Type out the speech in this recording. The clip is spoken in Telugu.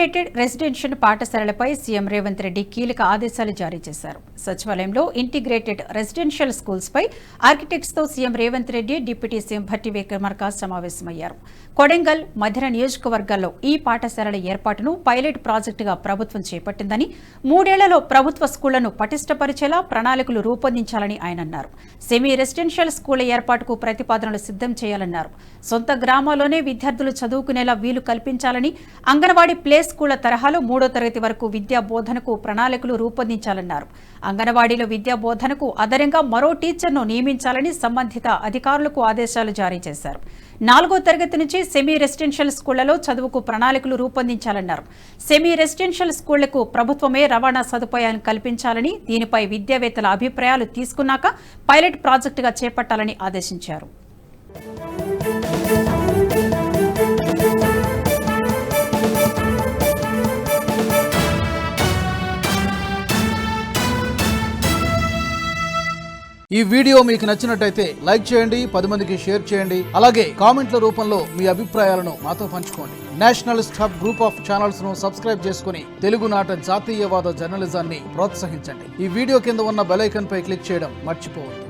ఇంటిగ్రేటెడ్ రెసిడెన్షియల్ పాఠశాలలపై సీఎం రేవంత్ రెడ్డి కీలక ఆదేశాలు జారీ చేశారు. సచివాలయంలో ఇంటిగ్రేటెడ్ రెసిడెన్షియల్ స్కూల్స్ పై ఆర్కిటెక్ట్స్ తో CM Revanth Reddy deputy CM Bhatti Vikramarka సమావేశమయ్యారు. కొడంగల్, మధిర నియోజకవర్గాల్లో ఈ పాఠశాలల ఏర్పాటును పైలట్ ప్రాజెక్టుగా ప్రభుత్వం చేపట్టిందని, 3 ఏళ్లలో ప్రభుత్వ స్కూళ్లను పటిష్టపరిచేలా ప్రణాళికలు రూపొందించాలని ఆయన అన్నారు. సెమీ రెసిడెన్షియల్ స్కూళ్ల ఏర్పాటుకు ప్రతిపాదనలు సిద్ధం చేయాలన్నారు. సొంత గ్రామాల్లోనే విద్యార్థులు చదువుకునేలా వీలు కల్పించాలని, అంగన్వాడీ ప్లే స్కూళ్ల తరహాలో 3వ తరగతి వరకు విద్యా బోధనకు ప్రణాళికలు రూపొందించాలన్నారు. అంగన్వాడీలో విద్యా బోధనకు అదనంగా మరో టీచర్ను నియమించాలని సంబంధిత అధికారులకు ఆదేశాలు జారీ చేశారు. 4వ తరగతి నుంచి సెమీ రెసిడెన్షియల్ స్కూళ్లలో చదువుకు ప్రణాళికలు రూపొందించాలన్నారు. సెమీ రెసిడెన్షియల్ స్కూళ్లకు ప్రభుత్వమే రవాణా సదుపాయాన్ని కల్పించాలని, దీనిపై విద్యావేత్తల అభిప్రాయాలు తీసుకున్నాక పైలట్ ప్రాజెక్టుగా చేపట్టాలని ఆదేశించారు. ఈ వీడియో మీకు నచ్చినట్టయితే లైక్ చేయండి, 10 మందికి షేర్ చేయండి. అలాగే కామెంట్ల రూపంలో మీ అభిప్రాయాలను మాతో పంచుకోండి. Nationalist hub group of channels ను సబ్స్క్రైబ్ చేసుకుని తెలుగునాట జాతీయవాద జర్నలిజాన్ని ప్రోత్సహించండి. ఈ వీడియో కింద ఉన్న బెల్ ఐకాన్ పై క్లిక్ చేయడం మర్చిపోవద్దు.